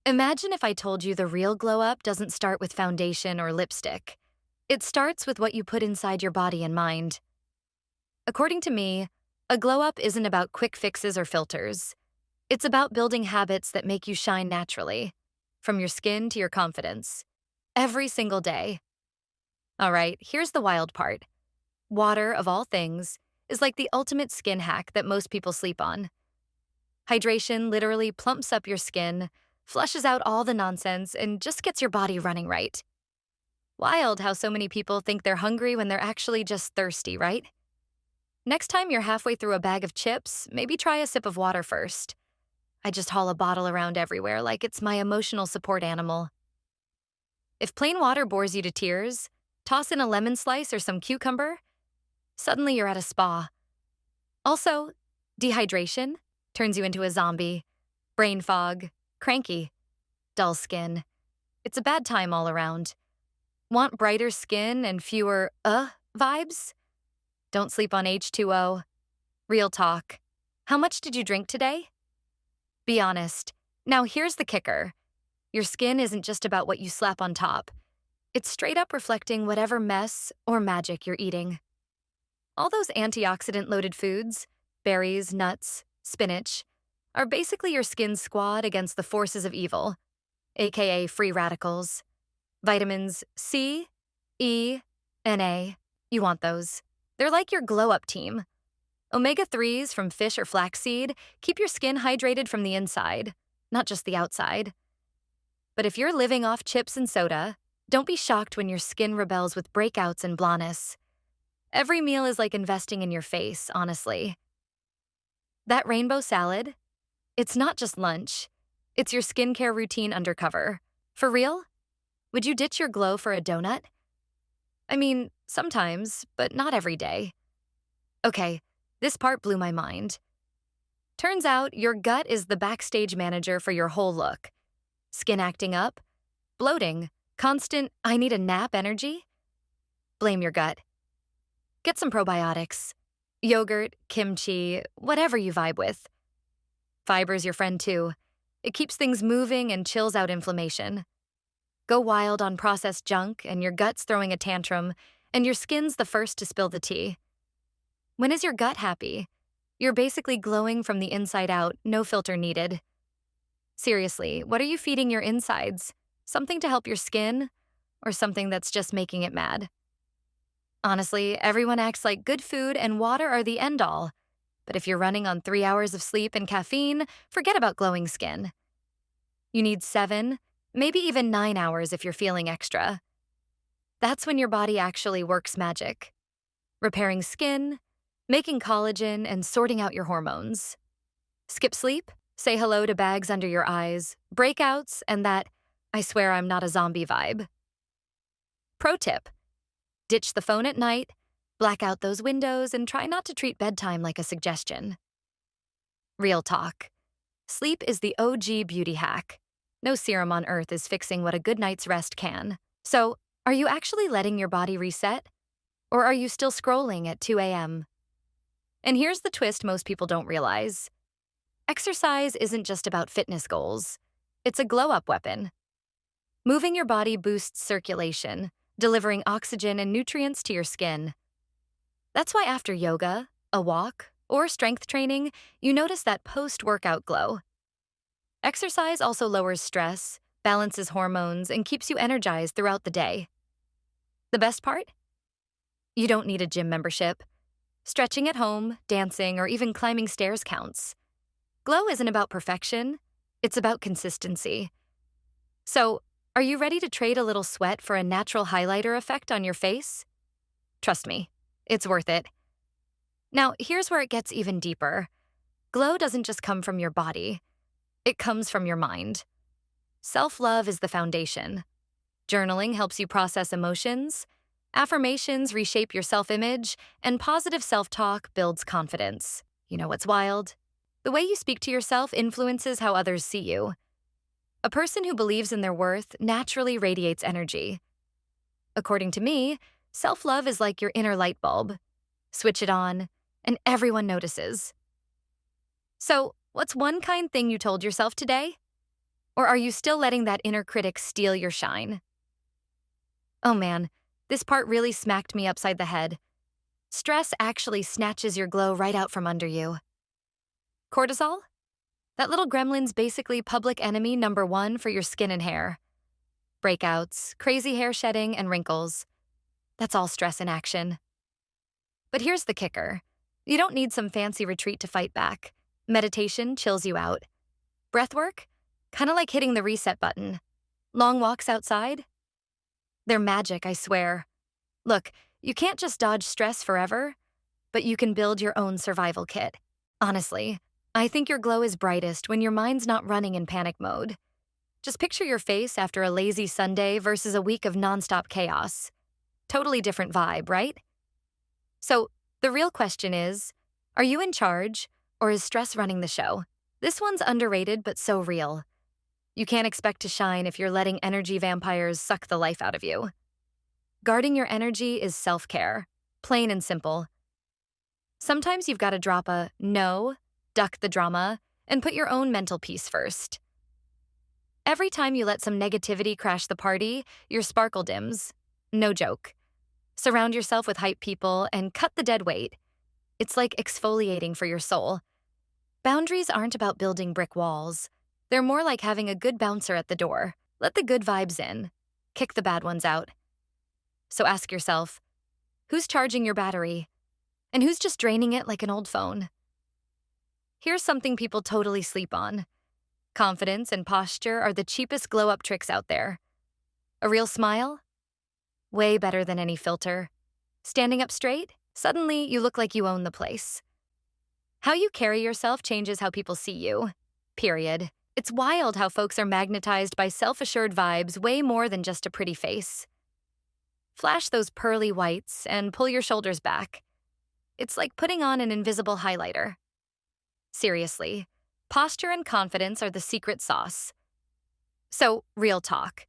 Imagine if I told you the real glow up doesn't start with foundation or lipstick. It starts with what you put inside your body and mind. According to me, a glow up isn't about quick fixes or filters. It's about building habits that make you shine naturally, from your skin to your confidence, every single day. All right, here's the wild part. Water, of all things, is like the ultimate skin hack that most people sleep on. Hydration literally plumps up your skin, flushes out all the nonsense, and just gets your body running right. Wild how so many people think they're hungry when they're actually just thirsty, right? Next time you're halfway through a bag of chips, maybe try a sip of water first. I just haul a bottle around everywhere like it's my emotional support animal. If plain water bores you to tears, toss in a lemon slice or some cucumber. Suddenly you're at a spa. Also, dehydration turns you into a zombie. Brain fog, cranky, dull skin. It's a bad time all around. Want brighter skin and fewer vibes? Don't sleep on H2O. Real talk. How much did you drink today? Be honest. Now here's the kicker. Your skin isn't just about what you slap on top. It's straight up reflecting whatever mess or magic you're eating. All those antioxidant-loaded foods, berries, nuts, spinach, are basically your skin's squad against the forces of evil, aka free radicals. Vitamins C, E, and A. You want those. They're like your glow-up team. Omega-3s from fish or flaxseed keep your skin hydrated from the inside, not just the outside. But if you're living off chips and soda, don't be shocked when your skin rebels with breakouts and blondness. Every meal is like investing in your face, honestly. That rainbow salad? It's not just lunch. It's your skincare routine undercover. For real? Would you ditch your glow for a donut? I mean, sometimes, but not every day. Okay, this part blew my mind. Turns out your gut is the backstage manager for your whole look. Skin acting up, bloating, constant I need a nap energy? Blame your gut. Get some probiotics. Yogurt, kimchi, whatever you vibe with. Fiber's your friend too. It keeps things moving and chills out inflammation. Go wild on processed junk and your gut's throwing a tantrum, and your skin's the first to spill the tea. When is your gut happy? You're basically glowing from the inside out, no filter needed. Seriously, what are you feeding your insides? Something to help your skin, or something that's just making it mad? Honestly, everyone acts like good food and water are the end-all. But if you're running on 3 hours of sleep and caffeine, forget about glowing skin. You need 7, maybe even 9 hours if you're feeling extra. That's when your body actually works magic. Repairing skin, making collagen, and sorting out your hormones. Skip sleep? Say hello to bags under your eyes, breakouts, and that I swear I'm not a zombie vibe. Pro tip. Ditch the phone at night, black out those windows, and try not to treat bedtime like a suggestion. Real talk. Sleep is the OG beauty hack. No serum on earth is fixing what a good night's rest can. So, are you actually letting your body reset? Or are you still scrolling at 2 a.m.? And here's the twist most people don't realize. Exercise isn't just about fitness goals. It's a glow-up weapon. Moving your body boosts circulation, delivering oxygen and nutrients to your skin. That's why after yoga, a walk, or strength training, you notice that post-workout glow. Exercise also lowers stress, balances hormones, and keeps you energized throughout the day. The best part? You don't need a gym membership. Stretching at home, dancing, or even climbing stairs counts. Glow isn't about perfection, it's about consistency. So, are you ready to trade a little sweat for a natural highlighter effect on your face? Trust me, it's worth it. Now, here's where it gets even deeper. Glow doesn't just come from your body. It comes from your mind. Self-love is the foundation. Journaling helps you process emotions. Affirmations reshape your self-image, and positive self-talk builds confidence. You know what's wild? The way you speak to yourself influences how others see you. A person who believes in their worth naturally radiates energy. According to me, self-love is like your inner light bulb. Switch it on, and everyone notices. So, what's one kind thing you told yourself today? Or are you still letting that inner critic steal your shine? Oh man, this part really smacked me upside the head. Stress actually snatches your glow right out from under you. Cortisol? That little gremlin's basically public enemy number one for your skin and hair. Breakouts, crazy hair shedding, and wrinkles. That's all stress in action. But here's the kicker. You don't need some fancy retreat to fight back. Meditation chills you out. Breathwork? Kinda like hitting the reset button. Long walks outside? They're magic, I swear. Look, you can't just dodge stress forever, but you can build your own survival kit. Honestly, I think your glow is brightest when your mind's not running in panic mode. Just picture your face after a lazy Sunday versus a week of nonstop chaos. Totally different vibe, right? So, the real question is, are you in charge, or is stress running the show? This one's underrated but so real. You can't expect to shine if you're letting energy vampires suck the life out of you. Guarding your energy is self-care, plain and simple. Sometimes you've got to drop a no, duck the drama, and put your own mental peace first. Every time you let some negativity crash the party, your sparkle dims. No joke. Surround yourself with hype people and cut the dead weight. It's like exfoliating for your soul. Boundaries aren't about building brick walls. They're more like having a good bouncer at the door. Let the good vibes in. Kick the bad ones out. So ask yourself, who's charging your battery? And who's just draining it like an old phone? Here's something people totally sleep on. Confidence and posture are the cheapest glow-up tricks out there. A real smile? Way better than any filter. Standing up straight? Suddenly, you look like you own the place. How you carry yourself changes how people see you. Period. It's wild how folks are magnetized by self-assured vibes way more than just a pretty face. Flash those pearly whites and pull your shoulders back. It's like putting on an invisible highlighter. Seriously, posture and confidence are the secret sauce. So, real talk.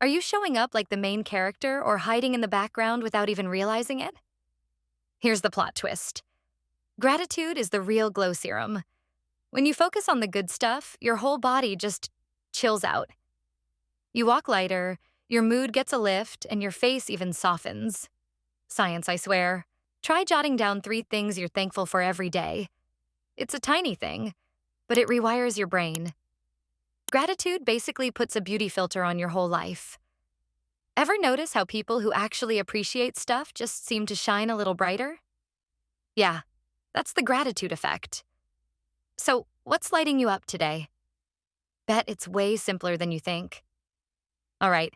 Are you showing up like the main character or hiding in the background without even realizing it? Here's the plot twist. Gratitude is the real glow serum. When you focus on the good stuff, your whole body just chills out. You walk lighter, your mood gets a lift, and your face even softens. Science, I swear. Try jotting down 3 things you're thankful for every day. It's a tiny thing, but it rewires your brain. Gratitude basically puts a beauty filter on your whole life. Ever notice how people who actually appreciate stuff just seem to shine a little brighter? Yeah, that's the gratitude effect. So, what's lighting you up today? Bet it's way simpler than you think. All right,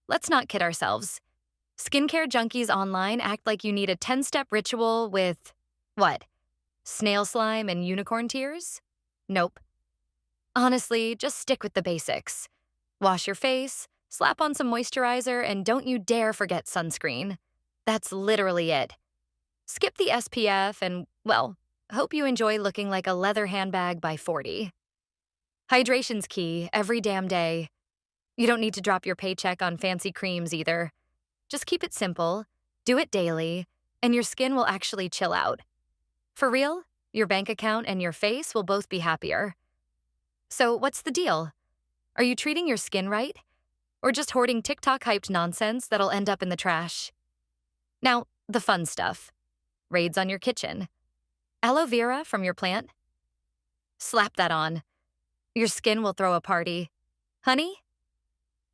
let's not kid ourselves. Skincare junkies online act like you need a 10-step ritual with, what? Snail slime and unicorn tears? Nope. Honestly, just stick with the basics. Wash your face, slap on some moisturizer, and don't you dare forget sunscreen. That's literally it. Skip the SPF and, well, hope you enjoy looking like a leather handbag by 40. Hydration's key every damn day. You don't need to drop your paycheck on fancy creams either. Just keep it simple, do it daily, and your skin will actually chill out. For real, your bank account and your face will both be happier. So what's the deal? Are you treating your skin right? Or just hoarding TikTok-hyped nonsense that'll end up in the trash? Now, the fun stuff. Raids on your kitchen. Aloe vera from your plant? Slap that on. Your skin will throw a party. Honey?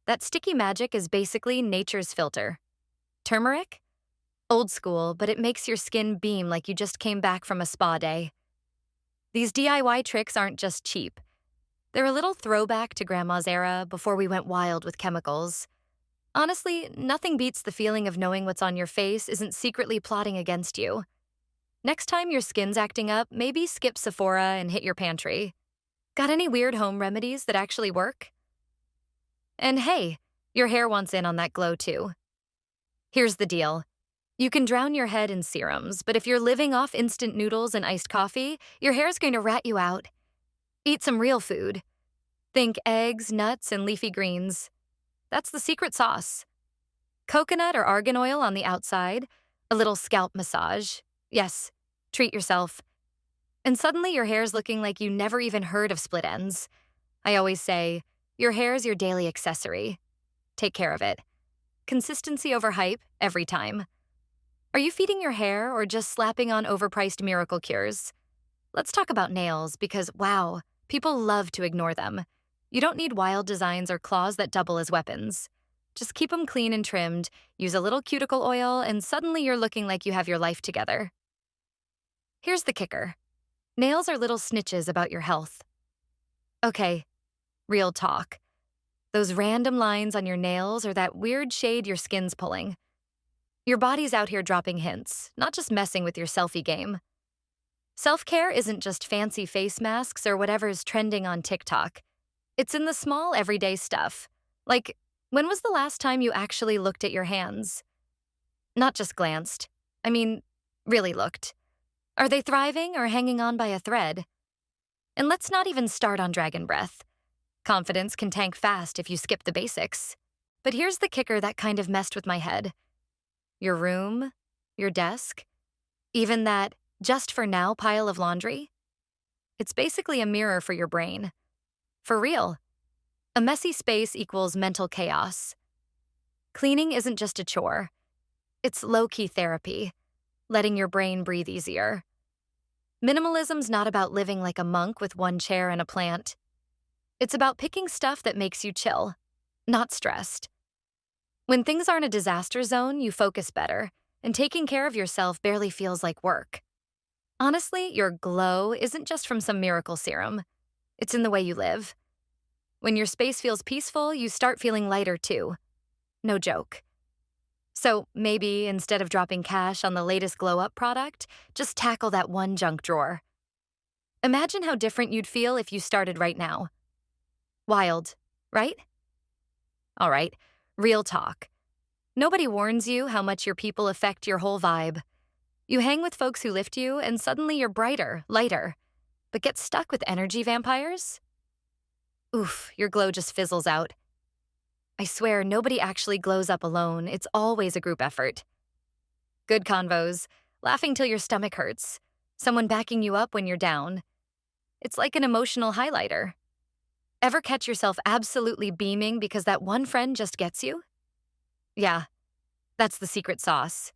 That sticky magic is basically nature's filter. Turmeric? Old school, but it makes your skin beam like you just came back from a spa day. These DIY tricks aren't just cheap. They're a little throwback to Grandma's era before we went wild with chemicals. Honestly, nothing beats the feeling of knowing what's on your face isn't secretly plotting against you. Next time your skin's acting up, maybe skip Sephora and hit your pantry. Got any weird home remedies that actually work? And hey, your hair wants in on that glow too. Here's the deal. You can drown your head in serums, but if you're living off instant noodles and iced coffee, your hair's going to rat you out. Eat some real food. Think eggs, nuts, and leafy greens. That's the secret sauce. Coconut or argan oil on the outside, a little scalp massage. Yes, treat yourself. And suddenly your hair's looking like you never even heard of split ends. I always say, Your hair's your daily accessory. Take care of it. Consistency over hype, every time. Are you feeding your hair or just slapping on overpriced miracle cures? Let's talk about nails because, wow, people love to ignore them. You don't need wild designs or claws that double as weapons. Just keep them clean and trimmed, use a little cuticle oil, and suddenly you're looking like you have your life together. Here's the kicker. Nails are little snitches about your health. Okay, real talk. Those random lines on your nails or that weird shade your skin's pulling. Your body's out here dropping hints, not just messing with your selfie game. Self-care isn't just fancy face masks or whatever's trending on TikTok. It's in the small, everyday stuff. Like, when was the last time you actually looked at your hands? Not just glanced. I mean, really looked. Are they thriving or hanging on by a thread? And let's not even start on dragon breath. Confidence can tank fast if you skip the basics. But here's the kicker that kind of messed with my head. Your room, your desk, even that just for now pile of laundry? It's basically a mirror for your brain. For real. A messy space equals mental chaos. Cleaning isn't just a chore. It's low-key therapy, letting your brain breathe easier. Minimalism's not about living like a monk with one chair and a plant. It's about picking stuff that makes you chill, not stressed. When things aren't a disaster zone, you focus better, and taking care of yourself barely feels like work. Honestly, your glow isn't just from some miracle serum. It's in the way you live. When your space feels peaceful, you start feeling lighter too. No joke. So maybe instead of dropping cash on the latest glow-up product, just tackle that one junk drawer. Imagine how different you'd feel if you started right now. Wild, right? All right, real talk. Nobody warns you how much your people affect your whole vibe. You hang with folks who lift you, and suddenly you're brighter, lighter. But get stuck with energy vampires? Oof, your glow just fizzles out. I swear, nobody actually glows up alone. It's always a group effort. Good convos, laughing till your stomach hurts, someone backing you up when you're down. It's like an emotional highlighter. Ever catch yourself absolutely beaming because that one friend just gets you? Yeah, that's the secret sauce.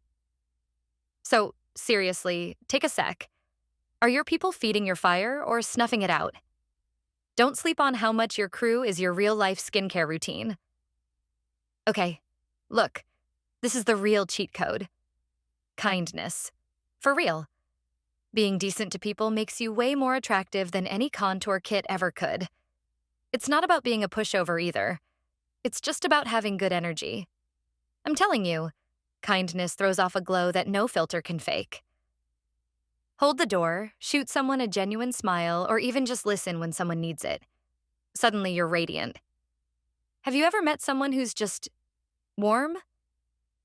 So, seriously, take a sec. Are your people feeding your fire or snuffing it out? Don't sleep on how much your crew is your real-life skincare routine. Okay, look, this is the real cheat code. Kindness. For real. Being decent to people makes you way more attractive than any contour kit ever could. It's not about being a pushover either. It's just about having good energy. I'm telling you, kindness throws off a glow that no filter can fake. Hold the door, shoot someone a genuine smile, or even just listen when someone needs it. Suddenly you're radiant. Have you ever met someone who's just warm?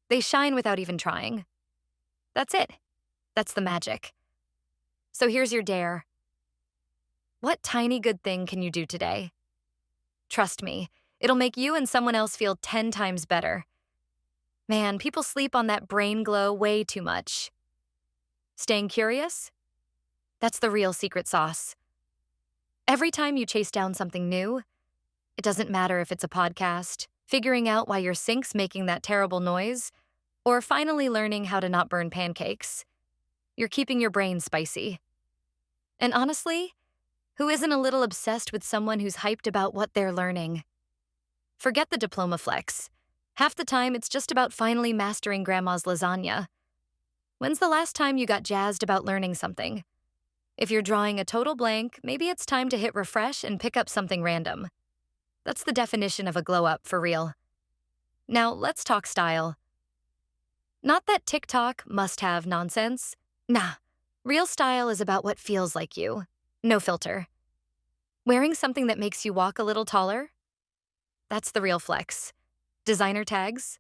They shine without even trying. That's it. That's the magic. So here's your dare. What tiny good thing can you do today? Trust me, it'll make you and someone else feel 10 times better. Man, people sleep on that brain glow way too much. Staying curious? That's the real secret sauce. Every time you chase down something new, it doesn't matter if it's a podcast, figuring out why your sink's making that terrible noise, or finally learning how to not burn pancakes. You're keeping your brain spicy. And honestly, who isn't a little obsessed with someone who's hyped about what they're learning? Forget the diploma flex. Half the time, it's just about finally mastering grandma's lasagna. When's the last time you got jazzed about learning something? If you're drawing a total blank, maybe it's time to hit refresh and pick up something random. That's the definition of a glow-up for real. Now, let's talk style. Not that TikTok must-have nonsense. Nah, real style is about what feels like you. No filter. Wearing something that makes you walk a little taller? That's the real flex. Designer tags?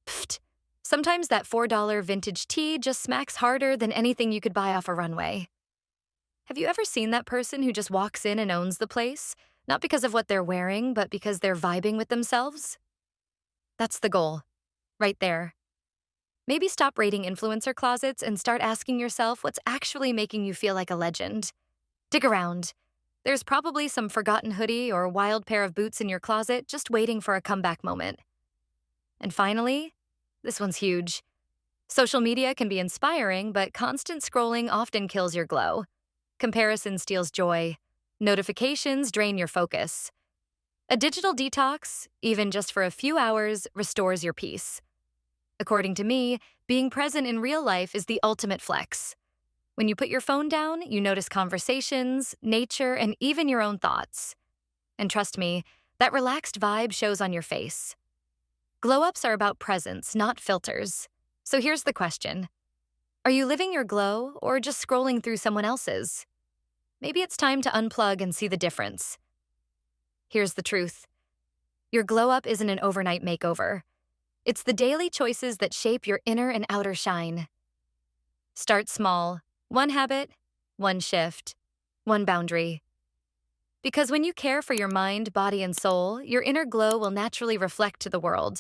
Pfft. Sometimes that $4 vintage tee just smacks harder than anything you could buy off a runway. Have you ever seen that person who just walks in and owns the place? Not because of what they're wearing, but because they're vibing with themselves? That's the goal. Right there. Maybe stop rating influencer closets and start asking yourself what's actually making you feel like a legend. Dig around. There's probably some forgotten hoodie or wild pair of boots in your closet just waiting for a comeback moment. And finally, this one's huge. Social media can be inspiring, but constant scrolling often kills your glow. Comparison steals joy. Notifications drain your focus. A digital detox, even just for a few hours, restores your peace. According to me, being present in real life is the ultimate flex. When you put your phone down, you notice conversations, nature, and even your own thoughts. And trust me, that relaxed vibe shows on your face. Glow-ups are about presence, not filters. So here's the question. Are you living your glow or just scrolling through someone else's? Maybe it's time to unplug and see the difference. Here's the truth. Your glow-up isn't an overnight makeover. It's the daily choices that shape your inner and outer shine. Start small. One habit, one shift, one boundary. Because when you care for your mind, body, and soul, your inner glow will naturally reflect to the world.